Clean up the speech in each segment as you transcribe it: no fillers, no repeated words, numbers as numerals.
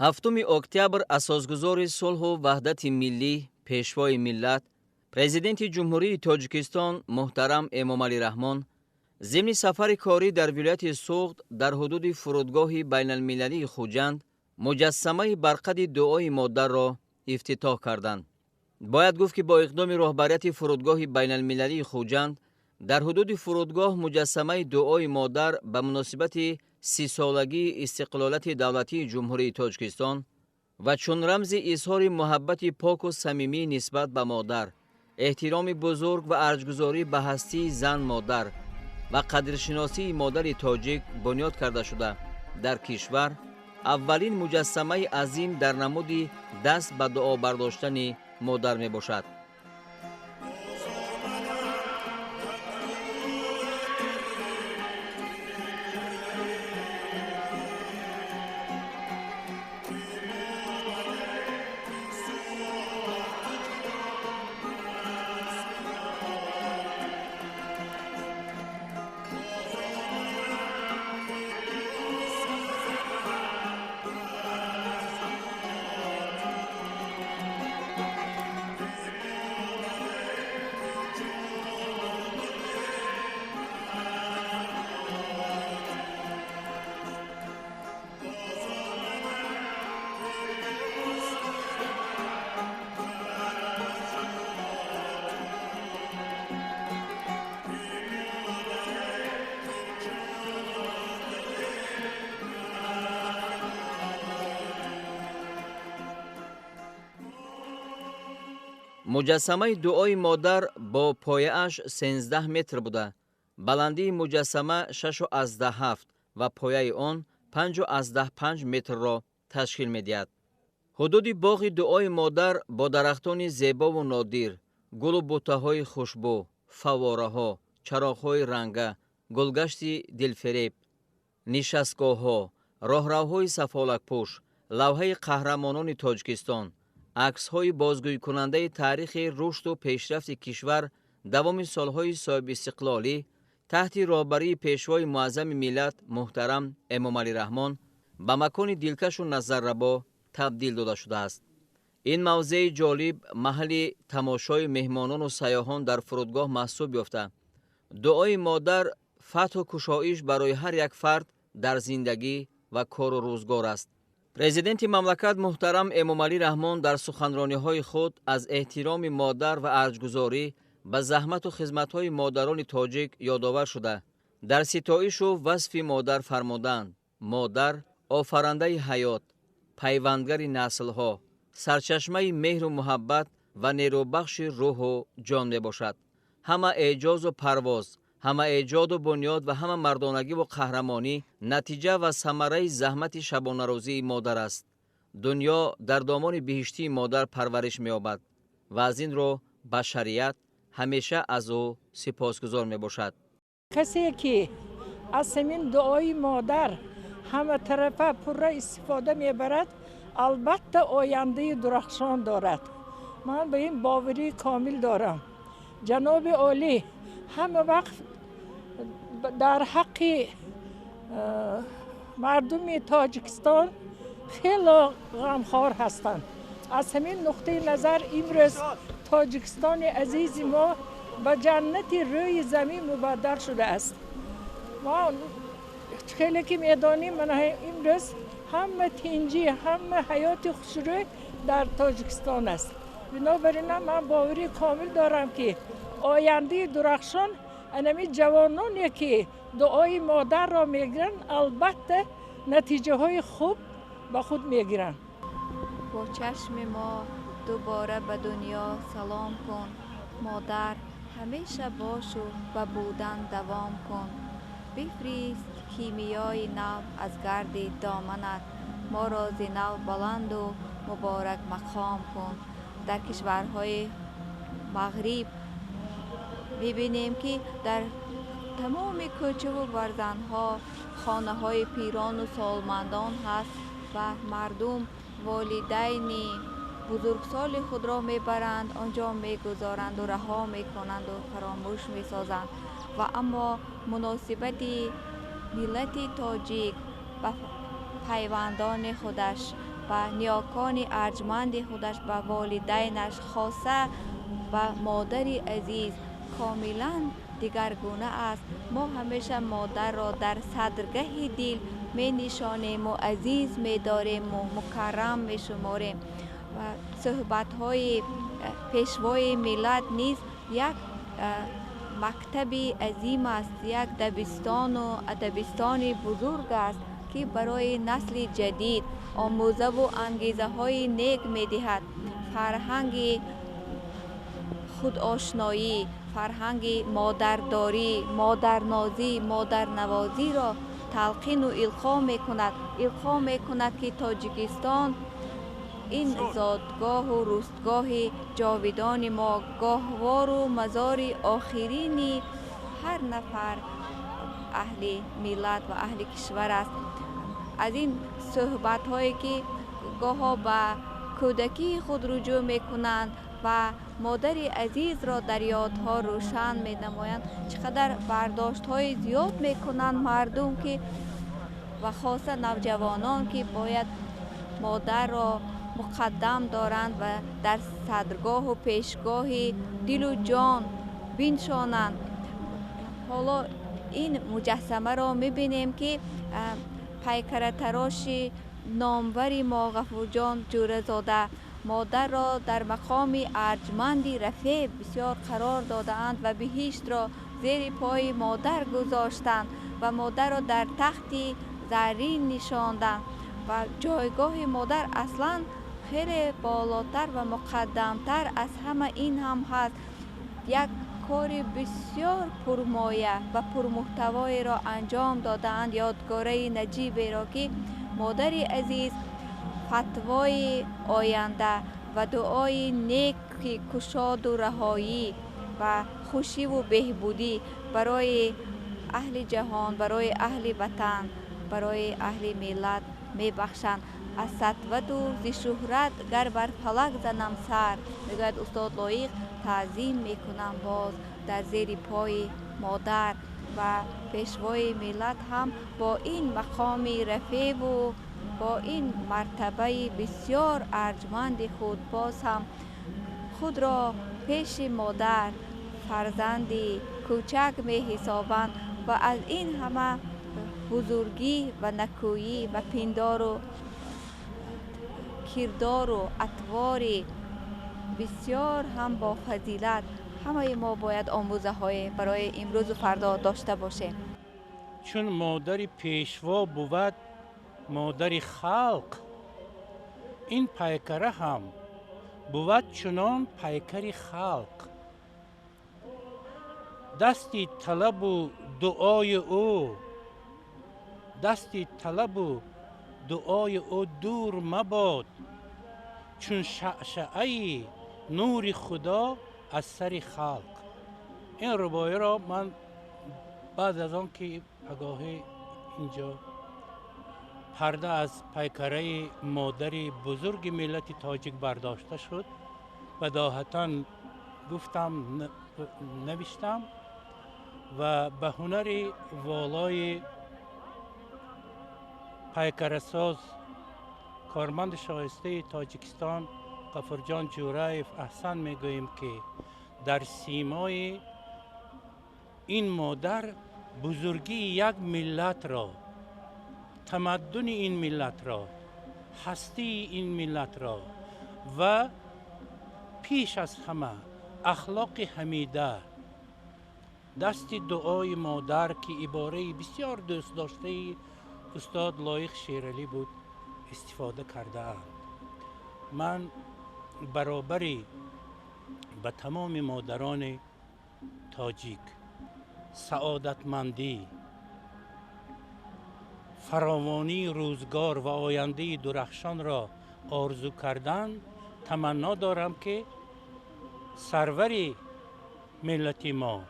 ҳафтуми октябр асосгузори сулҳу ваҳдати миллӣ, пешвои миллат, президенти ҷумҳурии Тоҷикистон муҳтарам Эмомалӣ Раҳмон зимни сафари корӣ дар вилояти Суғд дар ҳудуди фурудгоҳи байналмилалии Хуҷанд муҷассамаи барқади дуои модарро ифтитоҳ карданд. бояд гуфт ки бо иқдоми роҳбарияти фурудгоҳи байналмилалии Хуҷанд дар ҳудуди фурудгоҳ муҷассамаи дуои модар ба муносибати 30-солагии истиқлолияти давлатии ҷумҳурии Тоҷикистон ва чун рамзи изҳори муҳаббати поку самимӣ нисбат ба модар, эҳтироми бузург ва арҷгузорӣ ба ҳастии зан модар ва қадршиносии модари тоҷик бунёд карда шуда дар кишвар аввалин муҷассамаи азим дар намуди даст ба дуо бардоштани модар мебошад. муҷассамаи дуои модар бо пояаш 13 метр буда, баландии муҷассама 6.7 ва пояи он 5.5 метрро ташкил медиҳад. ҳудуди боғи дуои модар бо дарахтони зебову нодир, гулу бутаҳои хушбӯ, фаввораҳо, чароғҳои ранга, гулгашти дилфиреб, нишастгоҳҳо, роҳравҳои сафолакпӯш, лавҳаи қаҳрамонони Тоҷикистон, аксҳои бозгӯйкунандаи таърихи рушду пешрафти кишвар давоми солҳои соҳибистиқлолӣ таҳти роҳбарии пешвои муаззами миллат муҳтарам Эмомалӣ Раҳмон ба макони дилкашу назаррабо табдил дода шудааст. ин мавзеи ҷолиб маҳалли тамошои меҳмонону сайёҳон дар фурудгоҳ маҳсуб ёфта, дуои модар фатҳу кушоиш барои ҳар як фард дар зиндагӣ ва кору рӯзгор аст. президенти мамлакат муҳтарам Эмомалӣ Раҳмон дар суханрониҳои худ аз эҳтироми модар ва арҷгузорӣ ба заҳмату хизматҳои модарони тоҷик ёдовар шуда, дар ситоишу васфи модар фармуданд: модар офарандаи ҳаёт, пайвандгари наслҳо, сарчашмаи меҳру муҳаббат ва нерӯбахши рӯҳу ҷон мебошад. ҳама эъҷозу парвоз, ҳама эҷоду бунёд ва ҳама мардонагиву қаҳрамонӣ натиҷа ва самараи заҳмати шабонарӯзии модар аст. дунё дар домони биҳиштии модар парвариш меёбад ва аз ин роҳ башарият ҳамеша аз ӯ сипосгузор мебошад. касе ки аз ҳамин дуои модар ҳама тарафа пурра истифода мебарад, албатта ояндаи дурахшон дорад. ман ба ин боварӣ комил дорам. ҷаноби олӣ ҳама вақт дар ҳаққи мардуми Тоҷикистон хело ғамхор ҳастанд. аз ҳамин нуқтаи назар имрӯз Тоҷикистони азизи мо ба ҷаннати рӯи замин мубаддал шудааст. мо хеле ки медонем имрӯз ҳама тинҷӣ, ҳама ҳаёти хушрӯй дар Тоҷикистон аст. бинобар ин ман боварӣ комил дорам ки ояндаи дурахшон анами ҷавононе ки дуои модарро мегиранд, албатта натиҷаҳои хуб ба худ мегиранд. бо чашми мо дубора ба дунё салом кун, модар ҳамеша бошу ба будан давом кун. бифрист кимиёи нав аз гарди доманат, моро зи нав баланду муборак мақом кун. дар кишварҳои мағриб мебинем ки дар тамоми кӯчаву барзанҳо хонаҳои пирону солмандон ҳаст ва мардум волидайни бузургсоли худро мебаранд, онҷо мегузоранду раҳо мекунанду фаромӯш месозанд. ва аммо муносибати миллати тоҷик ба пайвандони худаш و نیاکان ارجمند خودش به والدینش خاصه و مادری عزیز کاملا دیگرگونه است. ما همیشه مادر را در صدرگاه دل می نشانیم و عزیز می داریم و مکرم می شماریم و صحبت های پیشوای ملت نیز یک مکتب عظیم است، یک دبستان و ادبستان بزرگ است که برای نسل جدید آموزه و انگیزه های نیک می دهد. فرهنگ خودآشنایی، فرهنگ مادرداری، مادرنازی، مادرنوازی را تلقین و القا می کند که تاجیکستان این زادگاه و رستگاه جاودان ما، گاهوار و مزار آخرین هر نفر اهل ملت و اهل کشور است. از این صحبت هایی که گاها به کودکی خود رجوع می کنند و مادر عزیز را در یادها روشن می نمایند، چقدر برداشت های زیاد می کنند مردم که و خاصه نوجوانان که باید مادر را مقدم دارند و در صدرگاه و پیشگاه دل و جان بنشانند. حالا این مجسمه را میبینیم که پیکر تراش نامور ما غفور جان جوره زاده مادر را در مقام ارجمندی رفیع بسیار قرار دادند و بهشت را زیر پای مادر گذاشتند و مادر را در تخت زرین نشاندند و جایگاه مادر اصلا خیلی بالاتر و مقدمتر از همه این هم هست. یک کار بسیار پرمایه و پرمحتوای را انجام دادند. یادگاره نجیبی را که مادر عزیز فتوای آینده و دعای نیک کشاد و رهایی و خوشی و بهبودی برای اهل جهان، برای اهل وطن، برای اهل ملت می بخشند. از سطوت و ز شهرت گر بر فلک زنم سر، میگوید استاد لایق، تعظیم میکنم باز در زیر پای مادر و پیشوای ملت هم با این مقام رفیع و با این مرتبه بسیار ارجمند خود باز هم خود را پیش مادر فرزند کوچک می حسابند و از این همه بزرگی و نکویی و پندار و کردار و اطوار بسیار هم با فضیلت همه ما باید آموزه های برای امروز و فردا داشته باشیم. چون مادر پیشوا بود مادر خلق، این پیکره هم بود چنان پیکر خلق. دستی طلب و دعای او، دستی طلب و دعای او دور مباد، چون شعشعه نور خدا از سر خلق. این رباعی را من بعد از آن که آگاهی اینجا پرده از پیکره مادر بزرگ ملت تاجیک برداشته شد بداهتاً گفتم نوشتم و به هنر والای پیکرساز کارمند شایسته تاجیکستان غفور جان جورایف احسن میگوییم که در سیمای این مادر بزرگی یک ملت را، تمدن این ملت را، هستی این ملت را و پیش از همه اخلاق حمیده، دست دعای مادر که عباره بسیار دوست داشته استاد لایق شیرالی بود استفاده کرده اند. من برابری به تمام مادران تاجیک سعادتمندی، فراوانی روزگار و آینده درخشان را آرزو کردن تمنا دارم که سروری ملت ما،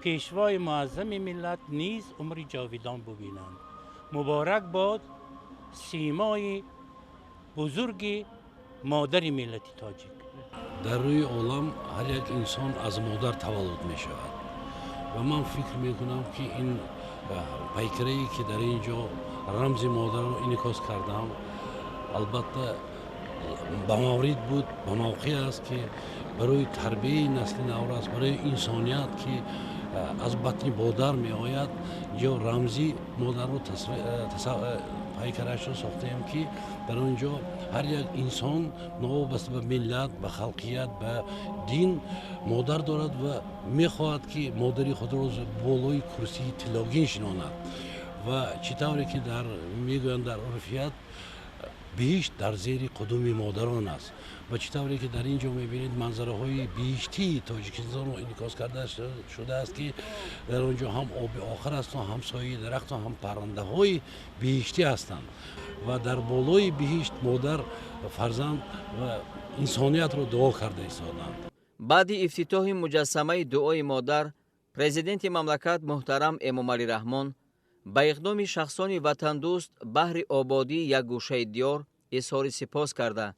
پیشوای معظم ملت نیز عمر جاویدان ببینند. مبارک باد سیمای بزرگ مادر ملت تاجیک. در روی عالم هر یک انسان از مادر تولد می شود و من فکر می کنم که این پیکره ای که در اینجا رمز مادر رو انعکاس کردم البته به مورد بود، به موقع است که برای تربیه نسل نو است، برای انسانیت که از بطن مادر می آید، جو رمزی مادر رو پیکرش رو ساختیم که در اونجا هر یک انسان نوابسته به ملت، به خلقیت، به دین مادر دارد و میخواهد که مادری خود را بالای کرسی طلاگین شناند و چطوری که در میگویند در عرفیت بهشت در زیر قدوم مادران است و چطوری که در اینجا میبینید منظره های بهشتی تاجیکستان رو انعکاس کرده شده است که در اونجا هم آب آخر است و هم سایه درخت و هم پرنده های بهشتی هستند و در بالای بهشت مادر فرزند و انسانیت رو دعا کرده ایستادند. بعد افتتاح مجسمه دعای مادر، پرزیدنت مملکت محترم امامعلی رحمان با اقدام شخصان وطن دوست بهر آبادی یک گوشه دیار اظهار سپاس کرده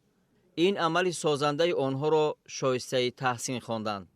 این عمل سازنده آنها را شایسته تحسین خواندند.